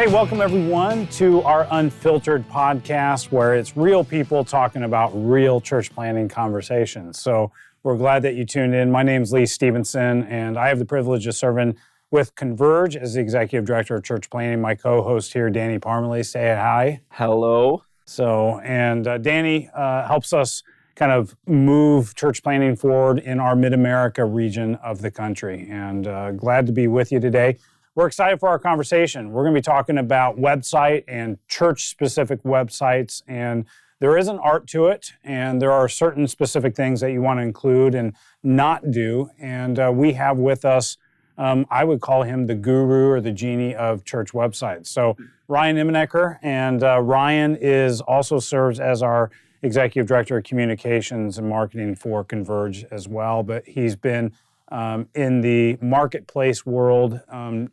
Hey, welcome everyone to our Unfiltered podcast, where it's real people talking about real church planting conversations. So we're glad that you tuned in. My name is Lee Stevenson, and I have the privilege of serving with Converge as the Executive Director of Church Planting. My co-host here, Danny Parmalee, say hi. Hello. Danny helps us kind of move church planting forward in our Mid-America region of the country. And glad to be with you today. We're excited for our conversation. We're going to be talking about website and church-specific websites, and there is an art to it, and there are certain specific things that you want to include and not do. And we have with us, I would call him the guru or the genie of church websites. So Ryan Immenecker, and Ryan also serves as our Executive Director of Communications and Marketing for Converge as well, but he's been in the marketplace world,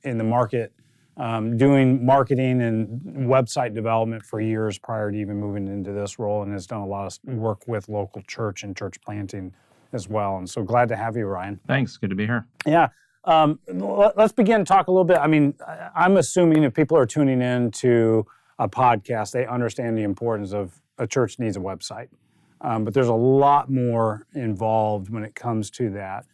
in the market, doing marketing and website development for years prior to even moving into this role, and has done a lot of work with local church and church planting as well. And so glad to have you, Ryan. Thanks. Good to be here. Yeah. Let's begin to talk a little bit. I mean, I'm assuming if people are tuning in to a podcast, they understand the importance of a church needs a website. But there's a lot more involved when it comes to that.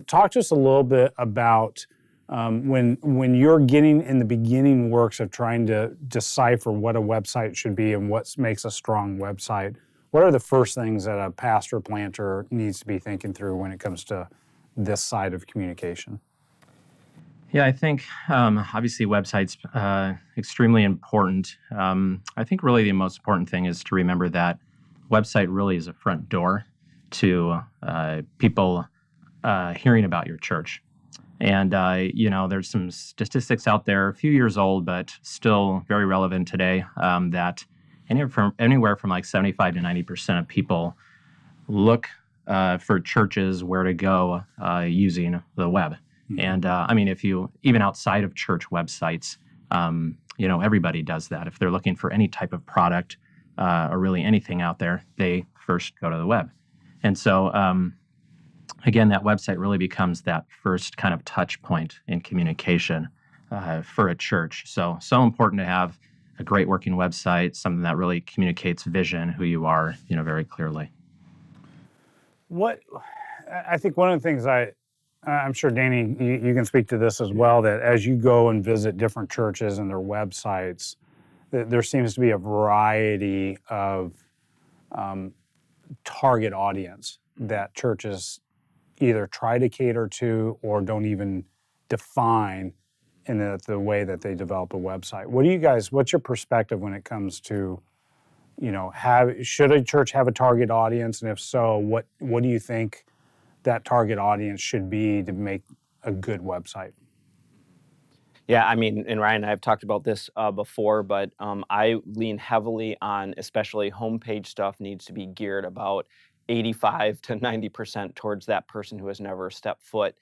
Talk to us a little bit about when you're getting in the beginning works of trying to decipher what a website should be and what makes a strong website. What are the first things that a pastor planter needs to be thinking through when it comes to this side of communication? Yeah, I think obviously websites extremely important. I think really the most important thing is to remember that website really is a front door to people hearing about your church. And, there's some statistics out there, a few years old, but still very relevant today, that anywhere from like 75 to 90% of people look for churches where to go using the web. Mm-hmm. And, if you, even outside of church websites, everybody does that. If they're looking for any type of product or really anything out there, they first go to the web. And so, again, that website really becomes that first kind of touch point in communication for a church. So important to have a great working website, something that really communicates vision, who you are, very clearly. I think one of the things I'm sure, Danny, you can speak to this as well, that as you go and visit different churches and their websites, there seems to be a variety of target audience that churches either try to cater to or don't even define in the way that they develop a website. What's your perspective when it comes to, should a church have a target audience? And if so, what do you think that target audience should be to make a good website? Yeah, and Ryan and I have talked about this before, but I lean heavily on, especially homepage stuff needs to be geared about 85 to 90% towards that person who has never stepped foot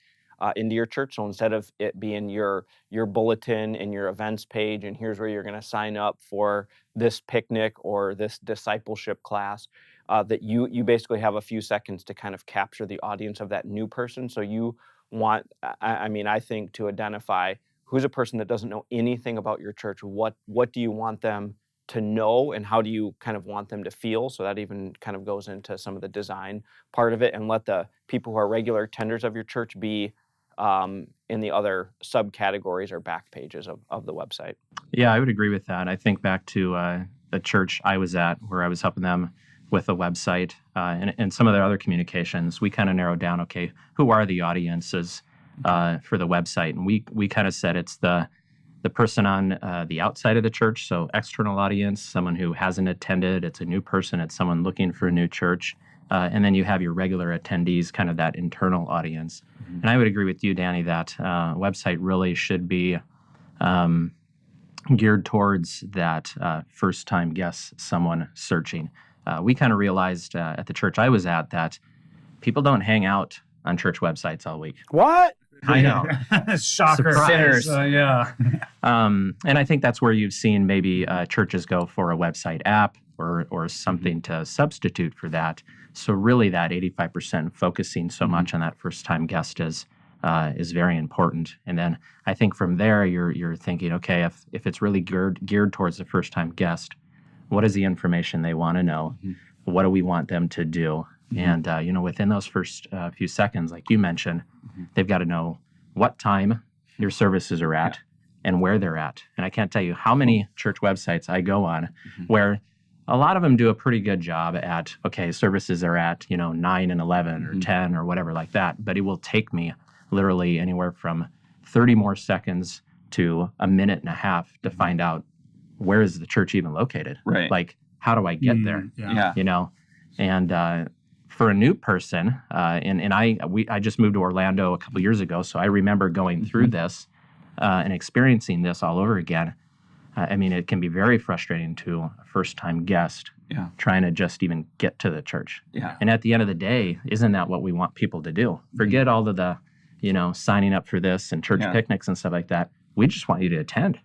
into your church. So instead of it being your bulletin and your events page, and here's where you're going to sign up for this picnic or this discipleship class, that you basically have a few seconds to kind of capture the audience of that new person. So you want, I think, to identify who's a person that doesn't know anything about your church. What do you want them to know, and how do you kind of want them to feel? So that even kind of goes into some of the design part of it, and let the people who are regular attenders of your church be in the other subcategories or back pages of the website. Yeah, I would agree with that. I think back to the church I was at, where I was helping them with a website and some of their other communications. We kind of narrowed down, okay, who are the audiences for the website? And we kind of said it's the person on the outside of the church, so external audience, someone who hasn't attended, it's a new person, it's someone looking for a new church. And then you have your regular attendees, kind of that internal audience. Mm-hmm. And I would agree with you, Danny, that website really should be geared towards that first-time guest, someone searching. We kind of realized at the church I was at that people don't hang out on church websites all week. What? I know. Shocker. Sinners. Yeah. And I think that's where you've seen maybe churches go for a website app or something to substitute for that. So really that 85% focusing so much on that first-time guest is is very important. And then I think from there, you're thinking, okay, if it's really geared towards the first-time guest, what is the information they want to know? What do we want them to do? And, within those first few seconds, like you mentioned, they've got to know what time your services are at and where they're at. And I can't tell you how many church websites I go on where a lot of them do a pretty good job at, okay, services are at, 9 and 11 or 10 or whatever like that. But it will take me literally anywhere from 30 more seconds to a minute and a half to find out where is the church even located. Right. Like, how do I get there? And for a new person, I just moved to Orlando a couple years ago, so I remember going through this and experiencing this all over again. I mean, it can be very frustrating to a first-time guest trying to just even get to the church. And at the end of the day, isn't that what we want people to do? Forget all of the, signing up for this and church picnics and stuff like that. We just want you to attend.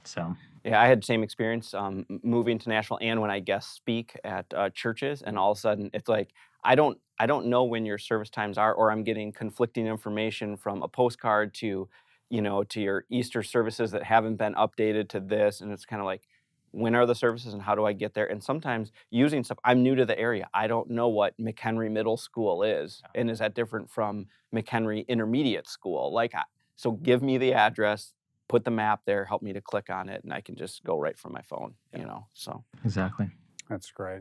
So. Yeah, I had the same experience moving to Nashville and when I guest speak at churches, and all of a sudden it's like I don't know when your service times are, or I'm getting conflicting information from a postcard to your Easter services that haven't been updated to this, and it's kind of like, when are the services and how do I get there? And sometimes using stuff, I'm new to the area. I don't know what McHenry Middle School is, and is that different from McHenry Intermediate School? So give me the address. Put the map there, help me to click on it, and I can just go right from my phone, so. Exactly. That's great.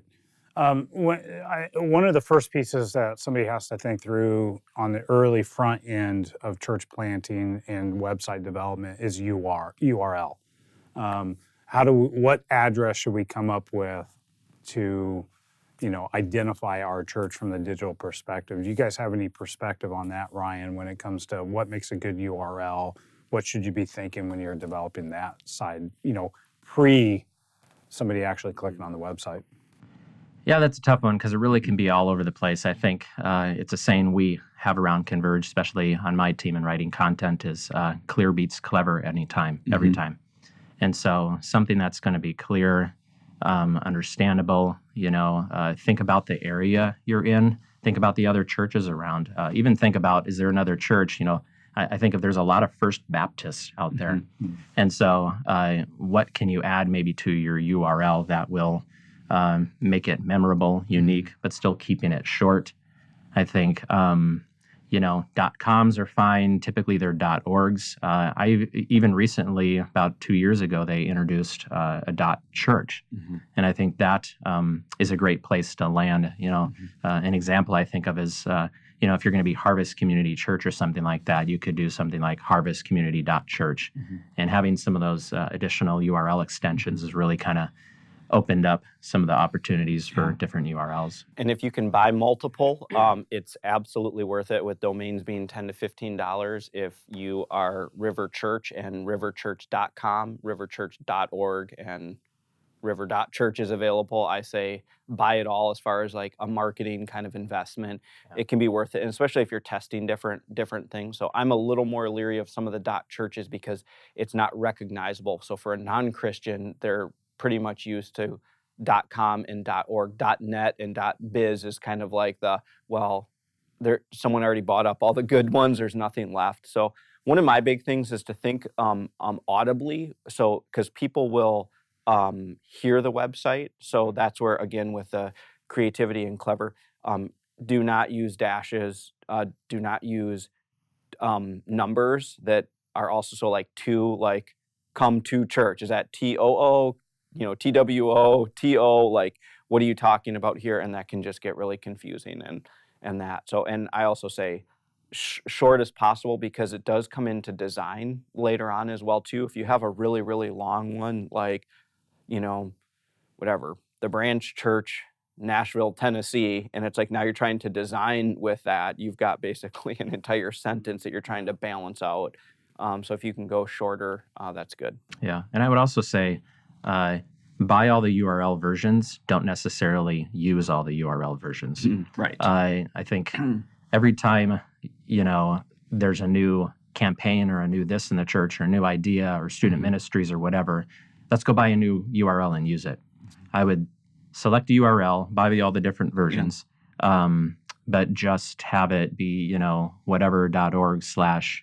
One of the first pieces that somebody has to think through on the early front end of church planting and website development is URL. What address should we come up with to, identify our church from the digital perspective? Do you guys have any perspective on that, Ryan, when it comes to what makes a good URL? What should you be thinking when you're developing that side, pre somebody actually clicking on the website? Yeah, that's a tough one because it really can be all over the place. I think it's a saying we have around Converge, especially on my team in writing content, is clear beats clever anytime, every time. And so something that's going to be clear, understandable, think about the area you're in, think about the other churches around, even think about, is there another church, I think if there's a lot of First Baptists out there. And so what can you add maybe to your URL that will make it memorable, unique, but still keeping it short? I think, .coms are fine. Typically, they're .orgs. I even recently, about 2 years ago, they introduced a .church. And I think that is a great place to land. An example I think of is, if you're going to be Harvest Community Church or something like that, you could do something like harvestcommunity.church. And having some of those additional URL extensions has really kind of opened up some of the opportunities for different URLs. And if you can buy multiple, it's absolutely worth it, with domains being $10 to $15. If you are River Church and riverchurch.com, riverchurch.org, and river.church is available, I say buy it all as far as like a marketing kind of investment. It can be worth it, and especially if you're testing different things. So I'm a little more leery of some of the .churches because it's not recognizable. So for a non-Christian, they're pretty much used to .com and .org. .net and .biz is kind of like someone already bought up all the good ones. There's nothing left. So one of my big things is to think audibly. So because people will hear the website. So that's where, again, with the creativity and clever, do not use dashes, do not use numbers that are also, so like to, like come to church. Is that TOO, TWO, TO, like what are you talking about here? And that can just get really confusing and that. So, and I also say short as possible because it does come into design later on as well too. If you have a really, really long one, like, whatever, the Branch Church, Nashville, Tennessee, and it's like now you're trying to design with that, you've got basically an entire sentence that you're trying to balance out. So if you can go shorter, that's good. Yeah, and I would also say buy all the URL versions, don't necessarily use all the URL versions. Right. I think every time, there's a new campaign or a new this in the church or a new idea or student ministries or whatever, let's go buy a new URL and use it. I would select a URL, buy all the different versions, but just have it be, whatever.org /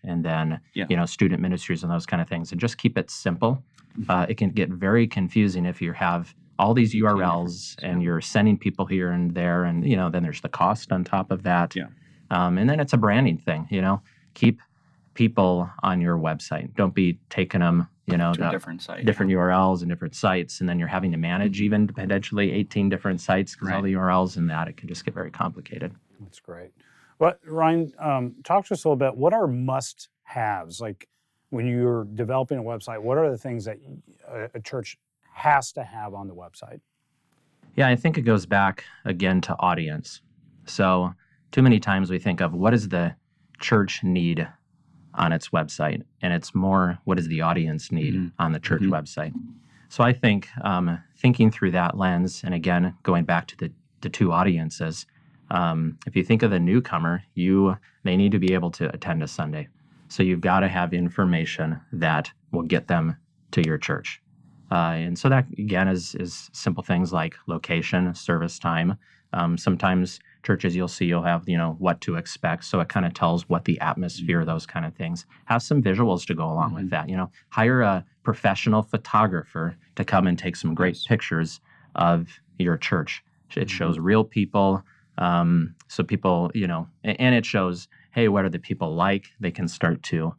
and then, student ministries and those kind of things, and just keep it simple. It can get very confusing if you have all these URLs and you're sending people here and there, and, then there's the cost on top of that. Yeah. And then it's a branding thing, keep people on your website. Don't be taking them, to a different site, different URLs and different sites, and then you're having to manage even potentially 18 different sites because all the URLs and that, it can just get very complicated. That's great. Well, Ryan, talk to us a little bit. What are must-haves? Like when you're developing a website, what are the things that a church has to have on the website? Yeah, I think it goes back again to audience. So too many times we think of what does the church need on its website, and it's more what does the audience need on the church website. So I think thinking through that lens, and again, going back to the two audiences, if you think of the newcomer, they need to be able to attend a Sunday. So you've got to have information that will get them to your church. And so that, again, is simple things like location, service time. Sometimes churches you'll have, what to expect. So it kind of tells what the atmosphere, those kind of things. Have some visuals to go along with that. Hire a professional photographer to come and take some great pictures of your church. It shows real people. So people, and it shows, hey, what are the people like? They can start to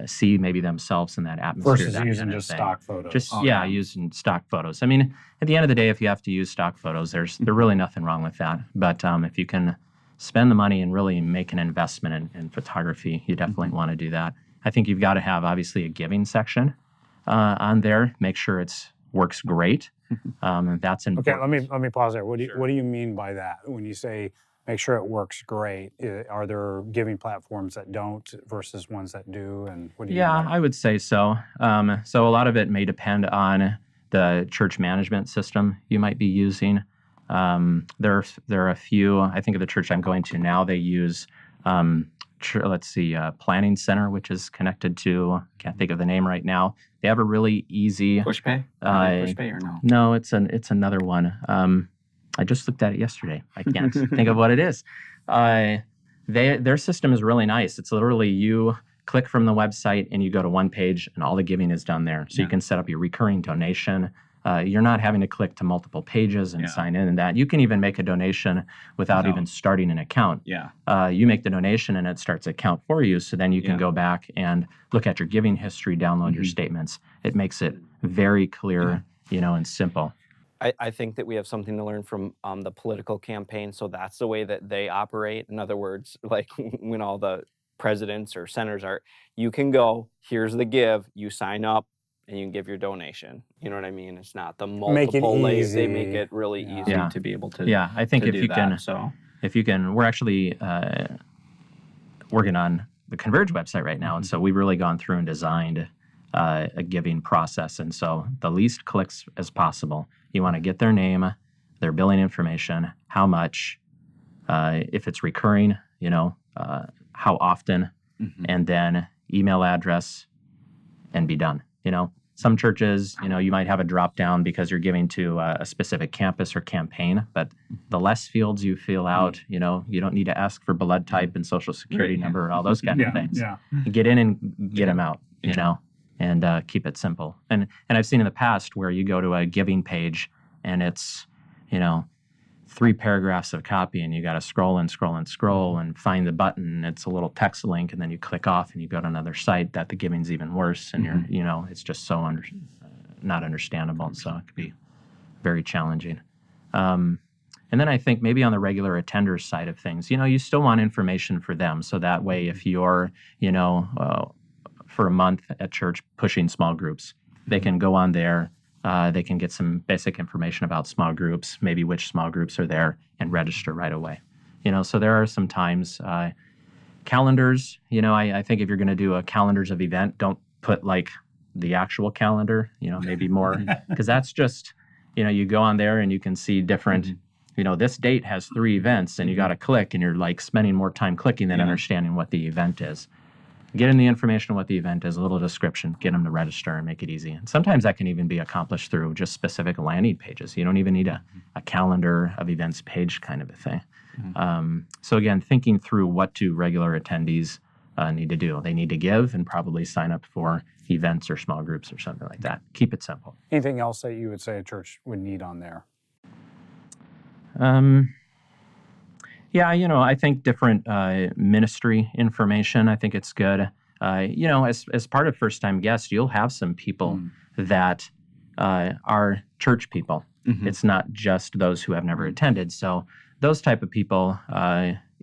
see maybe themselves in that atmosphere. Versus that using kind of just thing. stock photos. Using stock photos. I mean, at the end of the day, if you have to use stock photos, there's really nothing wrong with that. But if you can spend the money and really make an investment in photography, you definitely want to do that. I think you've got to have, obviously, a giving section on there. Make sure it works great. That's important. Okay, let me pause there. What do you mean by that? When you say make sure it works great, are there giving platforms that don't versus ones that do? And what do you mean by that? I would say so. So a lot of it may depend on the church management system you might be using. There are a few. I think of the church I'm going to now. They use Planning Center, which is connected to, can't think of the name right now. They have a really easy PushPay. PushPay or no? No, it's another one. I just looked at it yesterday. I can't think of what it is. Their system is really nice. It's literally you click from the website and you go to one page and all the giving is done there. So you can set up your recurring donation. You're not having to click to multiple pages and sign in and that. You can even make a donation without even starting an account. You make the donation and it starts an account for you. So then you can go back and look at your giving history, download your statements. It makes it very clear, and simple. I think that we have something to learn from the political campaign. So that's the way that they operate. In other words, like when all the presidents or senators you can go, here's the give, you sign up, and you can give your donation. You know what I mean? It's not the multiple layers. They make it really easy to be able to. Yeah, I think if you can, we're actually working on the Converge website right now, and so we've really gone through and designed a giving process, and so the least clicks as possible. You want to get their name, their billing information, how much, if it's recurring, how often, and then email address, and be done. Some churches, you might have a drop down because you're giving to a specific campus or campaign, but the less fields you fill out, you don't need to ask for blood type and social security number and all those kind of things. Get in and get them out, and keep it simple. And I've seen in the past where you go to a giving page and it's, 3 paragraphs of copy and you got to scroll and find the button. It's a little text link and then you click off and you go to another site that the giving's even worse and you're, it's just so not understandable. So it could be very challenging. And then I think maybe on the regular attender side of things, you still want information for them. So that way, if you're, for a month at church pushing small groups, they can go on there. They can get some basic information about small groups, maybe which small groups are there, and register right away. So there are some times, calendars, I think if you're going to do a calendars of event, don't put like the actual calendar, maybe more, because that's just, you go on there and you can see different, this date has 3 events and you got to click and you're like spending more time clicking than understanding what the event is. Get them the information on what the event is, a little description, get them to register and make it easy. And sometimes that can even be accomplished through just specific landing pages. You don't even need a calendar of events page kind of a thing. So again, thinking through what do regular attendees need to do. They need to give and probably sign up for events or small groups or something like that. Keep it simple. Anything else that you would say a church would need on there? Yeah, I think different ministry information, I think it's good. As part of first-time guests, you'll have some people that are church people. It's not just those who have never attended. So those type of people,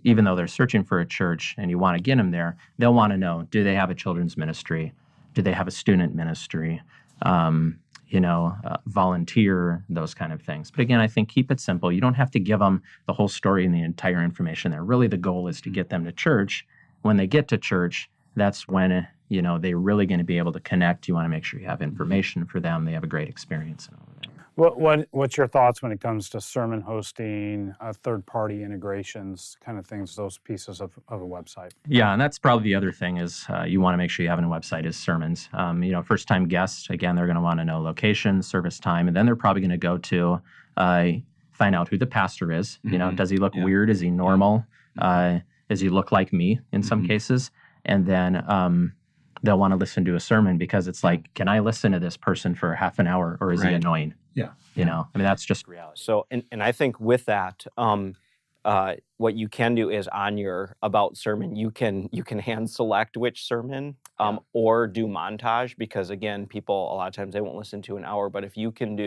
even though they're searching for a church and you want to get them there, they'll want to know, do they have a children's ministry? Do they have a student ministry? Volunteer, those kind of things. But again, I think keep it simple. You don't have to give them the whole story and the entire information there. Really, the goal is to get them to church. When they get to church, that's when, they're really going to be able to connect. You want to make sure you have information for them. They have a great experience and all of that. What's your thoughts when it comes to sermon hosting, third-party integrations, kind of things, those pieces of a website? Yeah, and that's probably the other thing is you want to make sure you have a website is sermons. First-time guests, again, they're going to want to know location, service time, and then they're probably going to go to find out who the pastor is. Does he look weird? Is he normal? Does he look like me in some cases? And then they'll want to listen to a sermon because it's like, can I listen to this person for half an hour or is he annoying? Yeah. That's just reality. So, and I think with that, what you can do is on your about sermon, you can hand select which sermon or do montage, because again, people a lot of times they won't listen to an hour, but if you can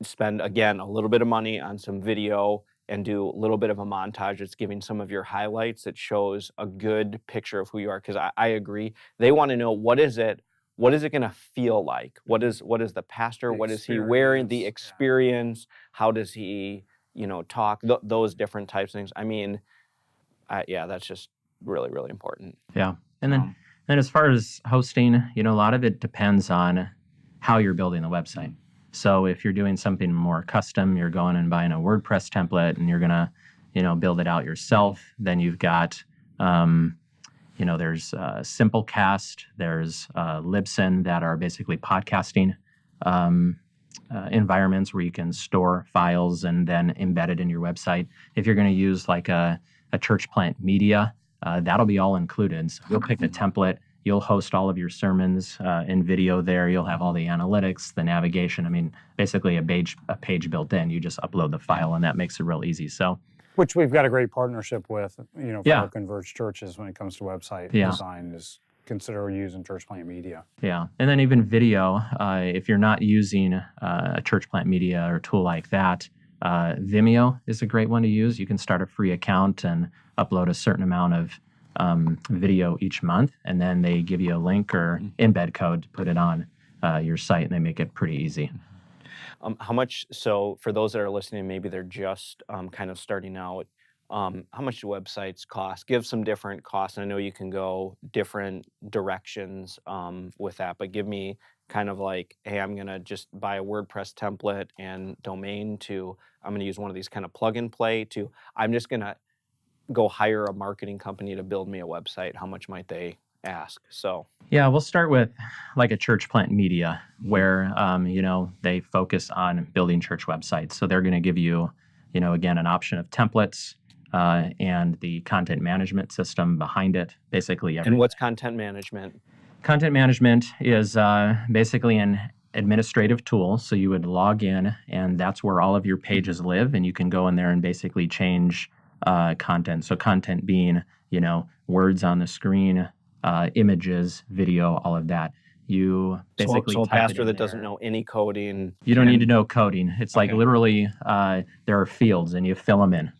spend again a little bit of money on some video and do a little bit of a montage that's giving some of your highlights that shows a good picture of who you are, because I agree, they want to know what is it going to feel like? What is the pastor? What is he wearing? The experience? How does he, talk? Those different types of things. I mean, that's just really, really important. Yeah, and then as far as hosting, a lot of it depends on how you're building the website. So if you're doing something more custom, you're going and buying a WordPress template and you're gonna, build it out yourself. Then you've got there's Simplecast, there's Libsyn that are basically podcasting environments where you can store files and then embed it in your website. If you're going to use like a church plant media, that'll be all included. So you'll pick a template, you'll host all of your sermons in video there, you'll have all the analytics, the navigation. I mean, basically a page built in. You just upload the file and that makes it real easy. So. Which we've got a great partnership with, for our Converge churches when it comes to website design, is consider using church plant media. Yeah, and then even video, if you're not using a church plant media or tool like that, Vimeo is a great one to use. You can start a free account and upload a certain amount of video each month, and then they give you a link or embed code to put it on your site, and they make it pretty easy. How much, so for those that are listening, maybe they're just kind of starting out, how much do websites cost? Give some different costs. I know you can go different directions with that, but give me kind of like, hey, I'm going to just buy a WordPress template and domain, to I'm going to use one of these kind of plug and play, to I'm just going to go hire a marketing company to build me a website. How much might they ask? So yeah, we'll start with like a church plant media where they focus on building church websites. So they're going to give you, again, an option of templates and the content management system behind it, basically everything. And what's content management? Content management is basically an administrative tool. So you would log in and that's where all of your pages live, and you can go in there and basically change content. So content being, words on the screen, images, video, all of that. You basically so a pastor that doesn't know any coding. You don't need to know coding. It's like literally there are fields and you fill them in.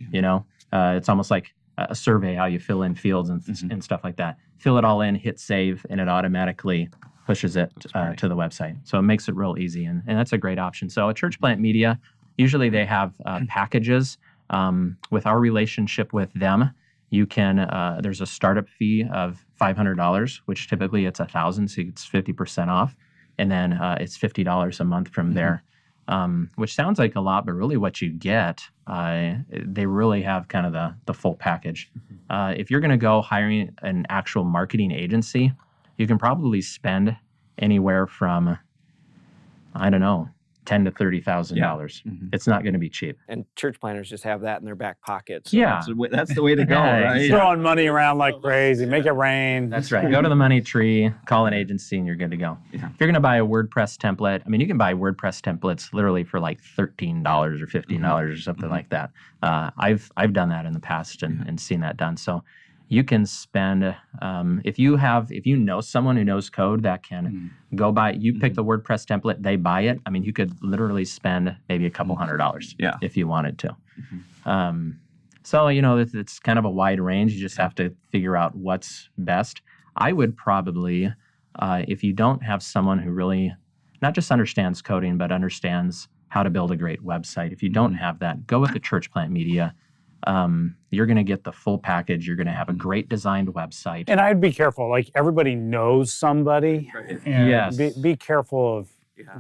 It's almost like a survey, how you fill in fields and stuff like that. Fill it all in, hit save, and it automatically pushes it to the website. So it makes it real easy, and that's a great option. So a church plant media, usually they have packages. With our relationship with them, you can, there's a startup fee of $500, which typically it's $1,000, so it's 50% off. And then it's $50 a month from there, which sounds like a lot, but really what you get, they really have kind of the full package. If you're going to go hiring an actual marketing agency, you can probably spend anywhere from, I don't know, $10,000 to $30,000. It's not going to be cheap. And church planners just have that in their back pocket. So Yeah. That's the way to go, Yeah, right? Throwing money around like crazy, make it rain. That's right. Go to the money tree, call an agency, and you're good to go. Yeah. If you're going to buy a WordPress template, I mean, you can buy WordPress templates literally for like $13 or $15 or something like that. I've done that in the past and seen that done. So you can spend, if you know someone who knows code that can go buy, you pick the WordPress template, they buy it. I mean, you could literally spend maybe a couple $100 if you wanted to. So, it's kind of a wide range. You just have to figure out what's best. I would probably, if you don't have someone who really not just understands coding, but understands how to build a great website, if you don't have that, go with the church plant media. You're going to get the full package. You're going to have a great designed website. And I'd be careful. Like, everybody knows somebody. Right. And Yes. be careful of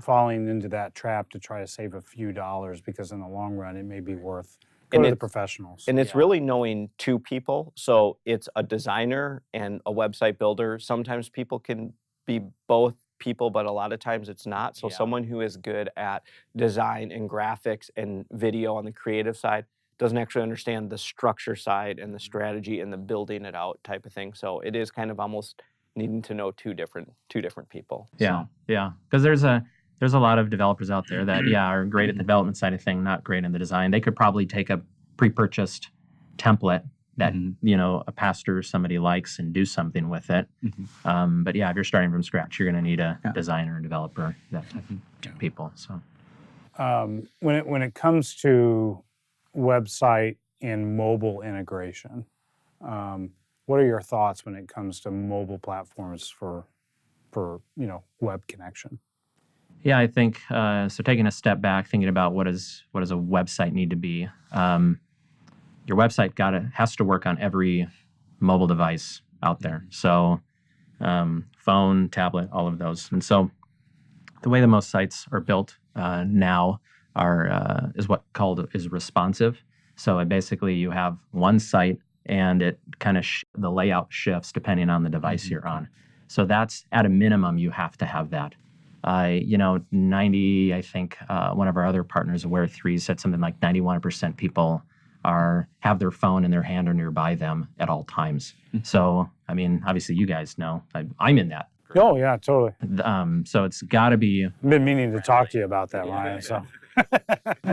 falling into that trap to try to save a few dollars, because in the long run, it may be worth go to the professionals. And it's really knowing two people. So it's a designer and a website builder. Sometimes people can be both people, but a lot of times it's not. So someone who is good at design and graphics and video on the creative side doesn't actually understand the structure side and the strategy and the building it out type of thing. So it is kind of almost needing to know two different people. Yeah, because there's a lot of developers out there that are great at the development side of thing, not great in the design. They could probably take a pre-purchased template that a pastor or somebody likes and do something with it. But if you're starting from scratch, you're going to need a designer and developer, that type of people. So when it comes to website and mobile integration, what are your thoughts when it comes to mobile platforms for web connection? Yeah, I think so. Taking a step back, thinking about what does a website need to be. Your website has to work on every mobile device out there. So phone, tablet, all of those. And so the way that most sites are built now is is responsive. So basically you have one site and it kind of the layout shifts depending on the device you're on. So that's at a minimum, you have to have that. 90, I think one of our other partners, Aware3, said something like 91% people have their phone in their hand or nearby them at all times. So, I mean, obviously you guys know, I'm in that. Oh, yeah, totally. So it's got to be... I've been meaning to talk to you about that, Ryan, so...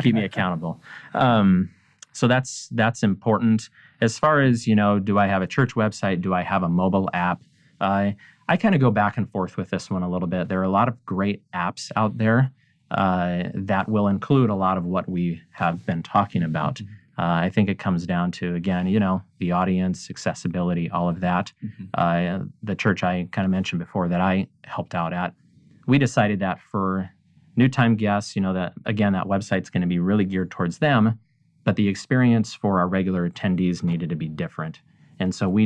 Keep me accountable. So that's important. As far as, do I have a church website? Do I have a mobile app? I kind of go back and forth with this one a little bit. There are a lot of great apps out there that will include a lot of what we have been talking about. I think it comes down to, again, the audience, accessibility, all of that. The church I kind of mentioned before that I helped out at, we decided that for new-time guests, that website's going to be really geared towards them, but the experience for our regular attendees needed to be different. And so we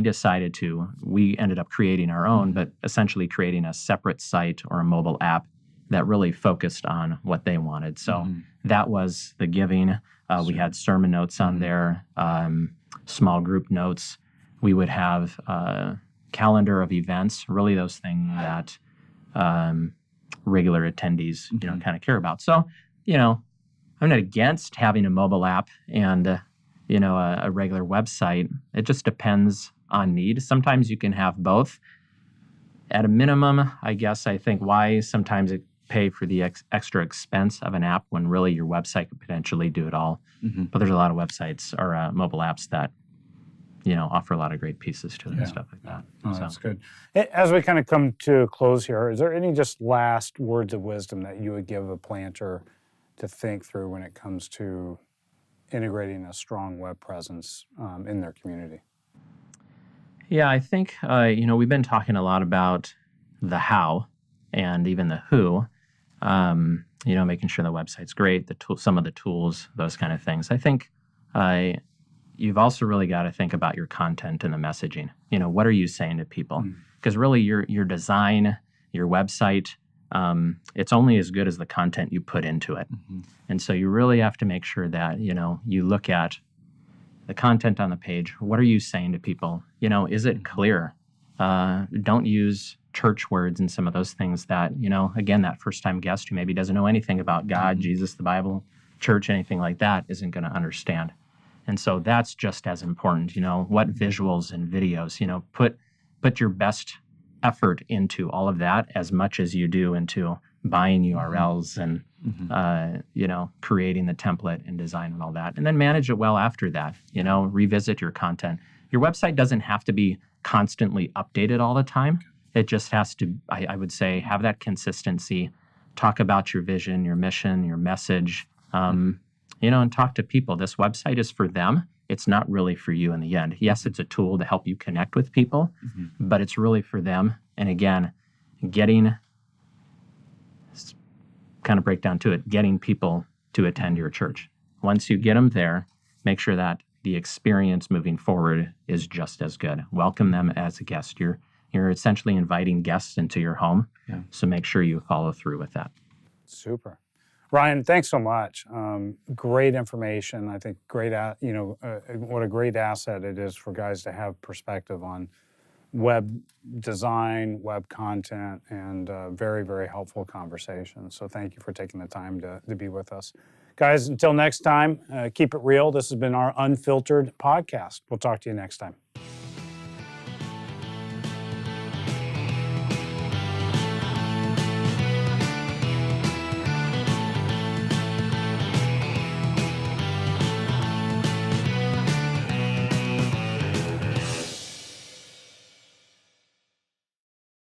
ended up creating our own, but essentially creating a separate site or a mobile app that really focused on what they wanted. So that was the giving. We had sermon notes on there, small group notes. We would have a calendar of events, really those things that regular attendees, kind of care about. So, I'm not against having a mobile app and, a regular website. It just depends on need. Sometimes you can have both. At a minimum, I guess, I think why sometimes it pay for the extra expense of an app when really your website could potentially do it all. But there's a lot of websites or mobile apps that, offer a lot of great pieces to it and stuff like that. Oh, that's good. As we kind of come to a close here, is there any just last words of wisdom that you would give a planter to think through when it comes to integrating a strong web presence in their community? Yeah, I think, we've been talking a lot about the how and even the who, making sure the website's great, some of the tools, those kind of things. I think you've also really got to think about your content and the messaging. What are you saying to people? Because really your design, your website, it's only as good as the content you put into it. And so you really have to make sure that, you look at the content on the page. What are you saying to people? You know, is it clear? Don't use church words and some of those things that, you know, again, that first-time guest who maybe doesn't know anything about God, Jesus, the Bible, church, anything like that, isn't going to understand. And so that's just as important. You know, what visuals and videos, you know, put your best effort into all of that as much as you do into buying URLs and, you know, creating the template and design and all that. And then manage it well after that, you know, revisit your content. Your website doesn't have to be constantly updated all the time. It just has to, I would say, have that consistency, talk about your vision, your mission, your message, you know, and talk to people. This website is for them. It's not really for you in the end. Yes, it's a tool to help you connect with people, but it's really for them. And again, kind of break down to it, getting people to attend your church. Once you get them there, make sure that the experience moving forward is just as good. Welcome them as a guest. You're essentially inviting guests into your home. Yeah. So make sure you follow through with that. Super. Ryan, thanks so much. Great information. I think what a great asset it is for guys to have perspective on web design, web content, and very, very helpful conversation. So thank you for taking the time to be with us. Guys, until next time, keep it real. This has been our Unfiltered podcast. We'll talk to you next time.